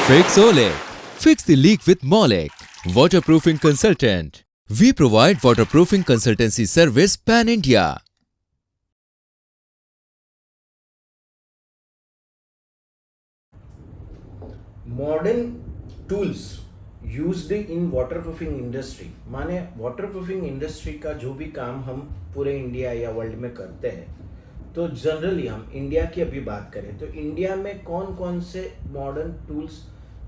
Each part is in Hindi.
Fixolic. Fix the leak with Molic. Waterproofing consultant. We provide waterproofing consultancy service pan-India. Modern tools used in waterproofing industry, माने वाटरप्रूफिंग इंडस्ट्री का जो भी काम हम पूरे इंडिया या वर्ल्ड में करते हैं, तो जनरली हम इंडिया की अभी बात करें तो इंडिया में कौन कौन से मॉडर्न टूल्स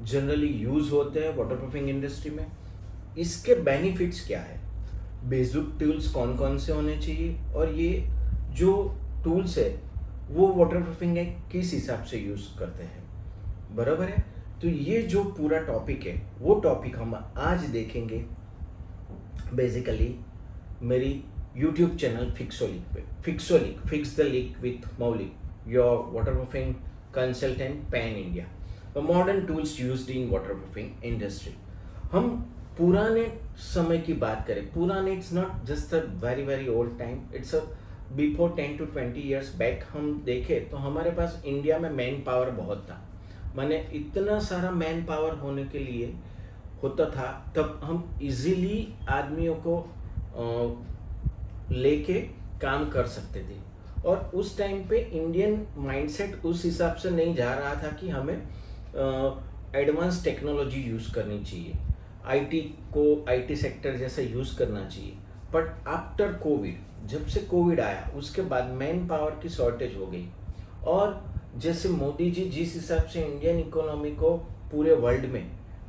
जनरली यूज होते हैं वाटरप्रूफिंग इंडस्ट्री में, इसके बेनिफिट्स क्या है, बेसिक टूल्स कौन कौन से होने चाहिए और ये जो टूल्स है वो वाटरप्रूफिंग में किस हिसाब से यूज करते हैं, बराबर है। तो ये जो पूरा टॉपिक है वो टॉपिक हम आज देखेंगे बेसिकली मेरी यूट्यूब चैनल फिक्सोलिक पे। फिक्सोलिक, फिक्स द लीक विथ मौलिक, your waterproofing consultant pan India, modern tools used in waterproofing industry. हम पुराने समय की बात करें, पुराने it's not just a very very old time, it's a before 10 to 20 years back हम देखें तो हमारे पास इंडिया में मैन पावर बहुत था, माने इतना सारा मैन पावर होने के लिए होता था, तब हम इजीली आदमियों को लेके काम कर सकते थे। और उस टाइम पे इंडियन माइंडसेट उस हिसाब से नहीं जा रहा था कि हमें एडवांस टेक्नोलॉजी यूज़ करनी चाहिए, आईटी को आईटी सेक्टर जैसा यूज़ करना चाहिए। बट आफ्टर कोविड, जब से कोविड आया उसके बाद मैन पावर की शॉर्टेज हो गई, और जैसे मोदी जी जिस हिसाब से इंडियन इकोनॉमी को पूरे वर्ल्ड में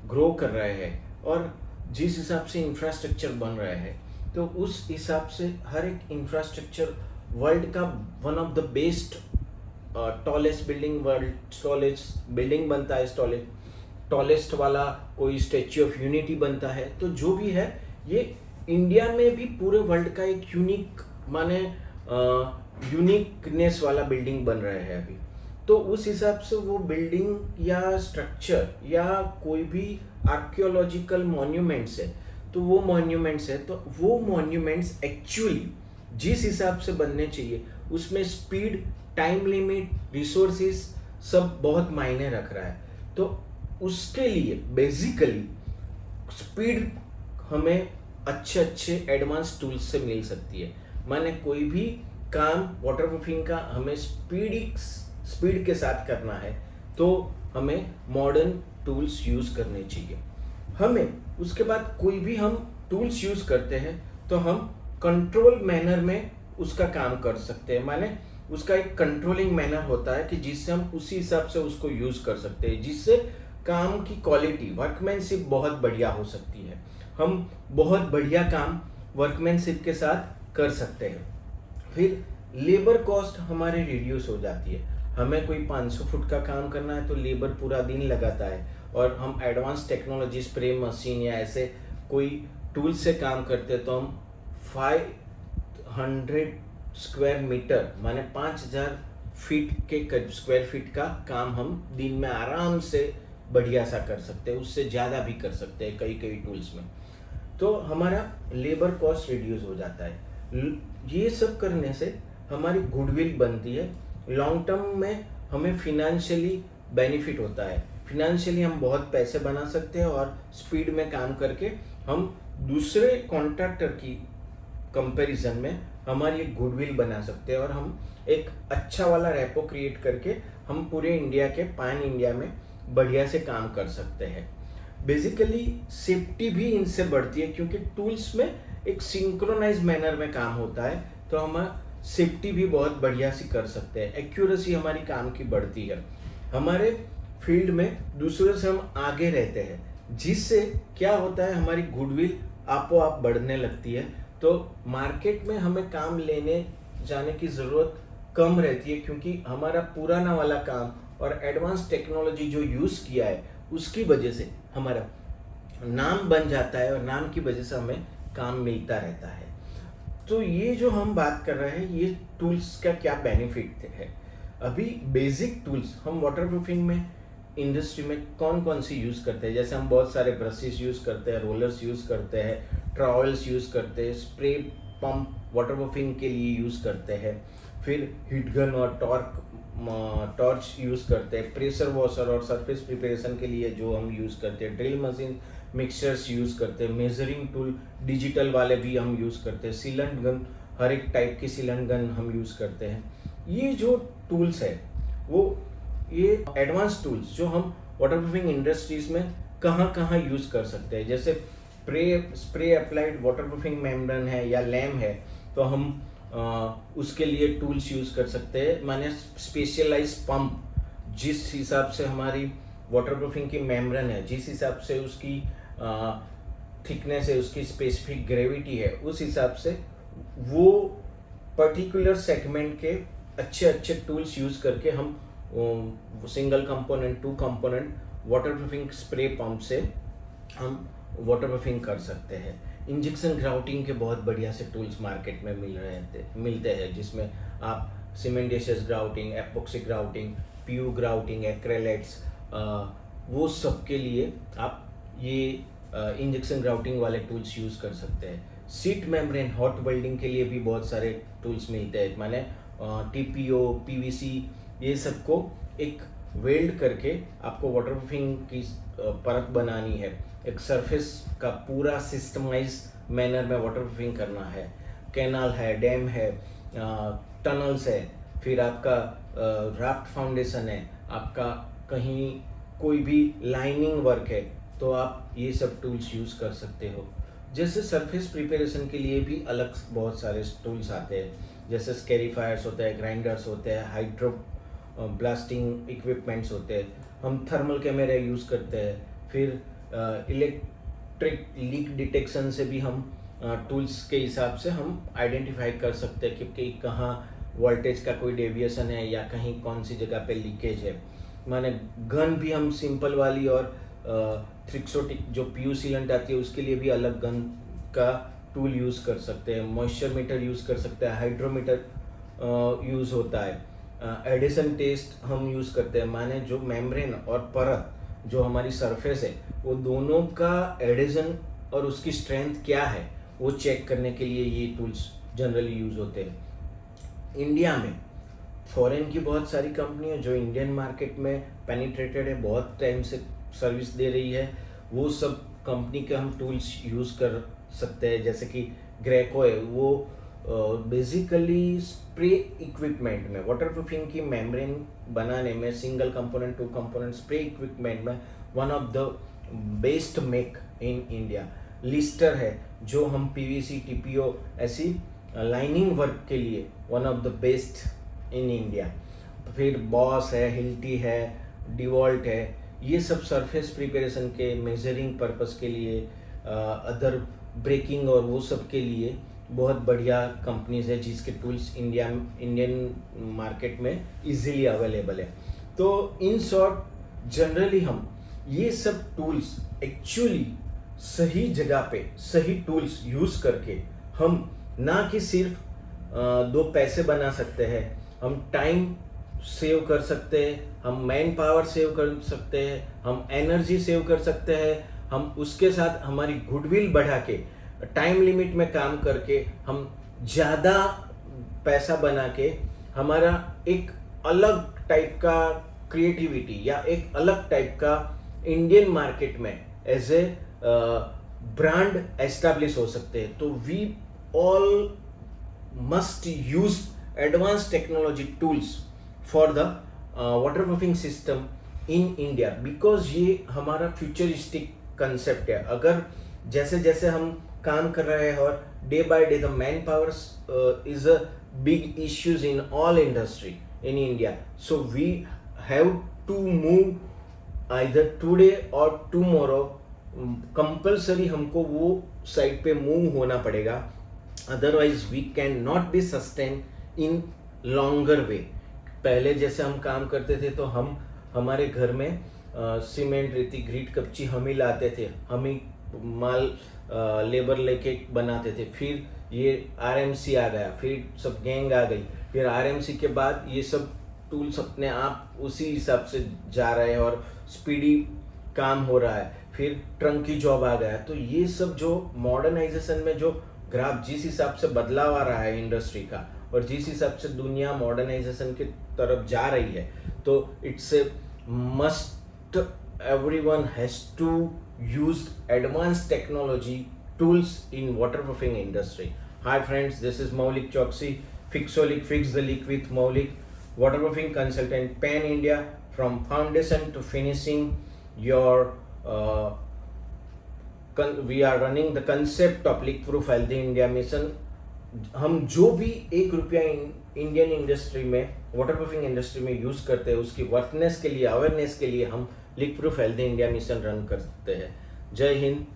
ग्रो कर रहे हैं और जिस हिसाब से इंफ्रास्ट्रक्चर बन रहे हैं, तो उस हिसाब से हर एक इंफ्रास्ट्रक्चर वर्ल्ड का one of the best tallest building, world tallest building बनता है, टॉलेस्ट वाला कोई स्टैच्यू ऑफ यूनिटी बनता है, तो जो भी है ये इंडिया में भी पूरे वर्ल्ड का एक यूनिक माने यूनिकनेस वाला बिल्डिंग बन रहे हैं अभी। तो उस हिसाब से वो बिल्डिंग या स्ट्रक्चर या कोई भी आर्कियोलॉजिकल मॉन्यूमेंट्स है, तो वो मॉन्यूमेंट्स एक्चुअली जिस हिसाब से बनने चाहिए उसमें स्पीड, टाइम लिमिट, रिसोर्सेज सब बहुत मायने रख रहा है। तो उसके लिए बेसिकली स्पीड हमें अच्छे एडवांस टूल्स से मिल सकती है, माने कोई भी काम वाटरप्रूफिंग का हमें स्पीड के साथ करना है तो हमें मॉडर्न टूल्स यूज़ करने चाहिए। हमें उसके बाद कोई भी हम टूल्स यूज़ करते हैं तो हम कंट्रोल मैनर में उसका काम कर सकते हैं, माने उसका एक कंट्रोलिंग मैनर होता है कि जिससे हम उसी हिसाब से उसको यूज़ कर सकते हैं, जिससे काम की क्वालिटी, वर्कमैनशिप बहुत बढ़िया हो सकती है। हम बहुत बढ़िया काम वर्कमैनशिप के साथ कर सकते हैं। फिर लेबर कॉस्ट हमारे रिड्यूस हो जाती है। हमें कोई 500 फुट का काम करना है तो लेबर पूरा दिन लगाता है, और हम एडवांस टेक्नोलॉजी, स्प्रे मशीन या ऐसे कोई टूल से काम करते हैं तो हम 500 स्क्वायर मीटर माने 5000 फीट के स्क्वायर फीट का काम हम दिन में आराम से बढ़िया सा कर सकते हैं, उससे ज़्यादा भी कर सकते हैं कई टूल्स में। तो हमारा लेबर कॉस्ट रिड्यूस हो जाता है। ये सब करने से हमारी गुडविल बनती है, लॉन्ग टर्म में हमें फिनेंशियली बेनिफिट होता है, फिनेंशियली हम बहुत पैसे बना सकते हैं और स्पीड में काम करके हम दूसरे कॉन्ट्रैक्टर की कंपैरिजन में हमारी गुडविल बना सकते हैं, और हम एक अच्छा वाला रेपो क्रिएट करके हम पूरे इंडिया के पैन इंडिया में बढ़िया से काम कर सकते हैं। बेसिकली सेफ्टी भी इनसे बढ़ती है क्योंकि टूल्स में एक सिंक्रोनाइज मैनर में काम होता है, तो हम सेफ्टी भी बहुत बढ़िया सी कर सकते हैं, एक्यूरेसी हमारी काम की बढ़ती है, हमारे फील्ड में दूसरों से हम आगे रहते हैं, जिससे क्या होता है हमारी गुडविल आपो आप बढ़ने लगती है। तो मार्केट में हमें काम लेने जाने की ज़रूरत कम रहती है क्योंकि हमारा पुराना वाला काम और एडवांस टेक्नोलॉजी जो यूज़ किया है उसकी वजह से हमारा नाम बन जाता है, और नाम की वजह से हमें काम मिलता रहता है। तो ये जो हम बात कर रहे हैं ये टूल्स का क्या बेनिफिट है। अभी बेसिक टूल्स हम वाटरप्रूफिंग में इंडस्ट्री में कौन कौन सी यूज़ करते हैं, जैसे हम बहुत सारे ब्रशेस यूज़ करते हैं, रोलर्स यूज़ करते हैं, ट्रॉवल्स यूज़ करते हैं, स्प्रे पंप वाटरप्रूफिंग के लिए यूज़ करते हैं, फिर हीट गन और टॉर्क टॉर्च यूज़ करते हैं, प्रेशर वॉशर और सरफेस प्रिपरेशन के लिए जो हम यूज़ करते हैं, ड्रिल मशीन, मिक्सचर्स यूज़ करते हैं, मेजरिंग टूल डिजिटल वाले भी हम यूज़ करते हैं, सीलेंट गन, हर एक टाइप की सीलेंट गन हम यूज़ करते हैं। ये जो टूल्स है वो ये एडवांस टूल्स जो हम वाटरप्रूफिंग इंडस्ट्रीज में कहाँ कहाँ यूज़ कर सकते हैं, जैसे स्प्रे अप्लाइड वाटरप्रूफिंग मेम्ब्रेन है या लैम है, तो हम उसके लिए टूल्स यूज़ कर सकते हैं। माने स्पेशलाइज पंप, जिस हिसाब से हमारी वाटरप्रूफिंग की मेम्ब्रेन है, जिस हिसाब से उसकी थिकनेस है, उसकी स्पेसिफिक ग्रेविटी है, उस हिसाब से वो पर्टिकुलर सेगमेंट के अच्छे अच्छे टूल्स यूज़ करके हम single component, 2 component waterproofing spray pump से हम वाटरप्रूफिंग कर सकते हैं। इंजेक्शन ग्राउटिंग के बहुत बढ़िया से टूल्स मार्केट में मिलते हैं, जिसमें आप cementitious grouting, epoxy grouting, PU grouting, acrylates, वो सब के लिए आप ये इंजेक्शन ग्राउटिंग वाले टूल्स यूज़ कर सकते हैं। सीट मेम्ब्रेन हॉट वेल्डिंग के लिए भी बहुत सारे टूल्स मिलते हैं, माने टीपीओ, पीवीसी, ये सबको एक वेल्ड करके आपको वाटरप्रूफिंग की परत बनानी है, एक सरफेस का पूरा सिस्टमाइज मैनर में वाटरप्रूफिंग करना है। कैनाल है, डैम है, टनल्स है, फिर आपका राफ्ट फाउंडेशन है, आपका कहीं कोई भी लाइनिंग वर्क है, तो आप ये सब टूल्स यूज़ कर सकते हो। जैसे सरफेस प्रिपरेशन के लिए भी अलग बहुत सारे टूल्स आते हैं, जैसे स्कैरिफायर्स होते हैं, ग्राइंडर्स होते हैं, हाइड्रो ब्लास्टिंग इक्विपमेंट्स होते हैं, हम थर्मल कैमरा यूज़ करते हैं, फिर इलेक्ट्रिक लीक डिटेक्शन से भी हम टूल्स के हिसाब से हम आइडेंटिफाई कर सकते हैं कि कहाँ वोल्टेज का कोई डेविएशन है या कहीं कौन सी जगह पे लीकेज है। माने गन भी हम सिंपल वाली और थ्रिक्सोटिक जो पीयू सीलेंट आती है उसके लिए भी अलग गन का टूल यूज़ कर सकते हैं। मॉइस्चर मीटर यूज़ कर सकते हैं, हाइड्रोमीटर यूज़ होता है, एडिशन टेस्ट हम यूज़ करते हैं, माने जो मेम्ब्रेन और परत जो हमारी सरफेस है वो दोनों का एडिशन और उसकी स्ट्रेंथ क्या है वो चेक करने के लिए ये टूल्स जनरली यूज़ होते हैं। इंडिया में फॉरेन की बहुत सारी कंपनियां जो इंडियन मार्केट में पेनिट्रेटेड है, बहुत टाइम से सर्विस दे रही है, वो सब कंपनी के हम टूल्स यूज़ कर सकते हैं। जैसे कि ग्रेको है, वो बेसिकली स्प्रे इक्विपमेंट में वाटरप्रूफिंग की मेम्ब्रेन बनाने में, single component, 2 component spray equipment में one of the best make in India. Leister है जो हम पीवीसी, टीपीओ ऐसी लाइनिंग वर्क के लिए one of the best in India. फिर बॉस है, हिल्टी है, डिवॉल्ट है, ये सब सरफेस प्रिपरेशन के मेजरिंग पर्पस के लिए, अदर ब्रेकिंग और वो सब के लिए बहुत बढ़िया कंपनीज है जिसके टूल्स इंडियन मार्केट में इजीली अवेलेबल है। तो इन शॉर्ट जनरली हम ये सब टूल्स एक्चुअली सही जगह पे सही टूल्स यूज़ करके हम ना कि सिर्फ 2 पैसे बना सकते हैं, हम टाइम सेव कर सकते हैं, हम मैन पावर सेव कर सकते हैं, हम एनर्जी सेव कर सकते हैं, हम उसके साथ हमारी गुडविल बढ़ा के टाइम लिमिट में काम करके हम ज़्यादा पैसा बना के हमारा एक अलग टाइप का क्रिएटिविटी या एक अलग टाइप का इंडियन मार्केट में एज ए ब्रांड एस्टैब्लिश हो सकते हैं। तो we all must use advance technology tools for the waterproofing system in India, because ये हमारा फ्यूचरिस्टिक कंसेप्ट है। अगर जैसे जैसे हम काम कर रहे हैं और day by day the man power is a big issues in all industry in India, so we have to move either today और टुमारो, कंपल्सरी हमको वो साइड पे मूव होना पड़ेगा, otherwise we can not be sustain in longer way. पहले जैसे हम काम करते थे तो हम हमारे घर में सीमेंट, रेती, ग्रीट, कच्ची हम ही लाते थे, हम ही माल लेबर लेके बनाते थे। फिर ये आरएमसी आ गया, फिर सब गैंग आ गई, फिर आरएमसी के बाद ये सब टूल्स अपने आप उसी हिसाब से जा रहे हैं और स्पीडी काम हो रहा है। फिर ट्रंक की जॉब आ गया। तो ये सब जो मॉडर्नाइजेशन में जो ग्राफ जिस हिसाब से बदलाव आ रहा है इंडस्ट्री का और जिस हिसाब से दुनिया मॉडर्नाइजेशन के तरफ जा रही है, तो it's a must, everyone has to use advanced technology tools in waterproofing industry. Hi friends, this is Maulik Choksi, Fixolic, fix the leak with Maulik, waterproofing consultant pan India. From foundation to finishing your we are running the concept of leak proof healthy India mission. हम जो भी 1 रुपया इंडियन इंडस्ट्री में वाटरप्रूफिंग इंडस्ट्री में यूज़ करते हैं, उसकी वर्कनेस के लिए, अवेयरनेस के लिए हम leak proof healthy India mission run करते हैं. जय हिंद.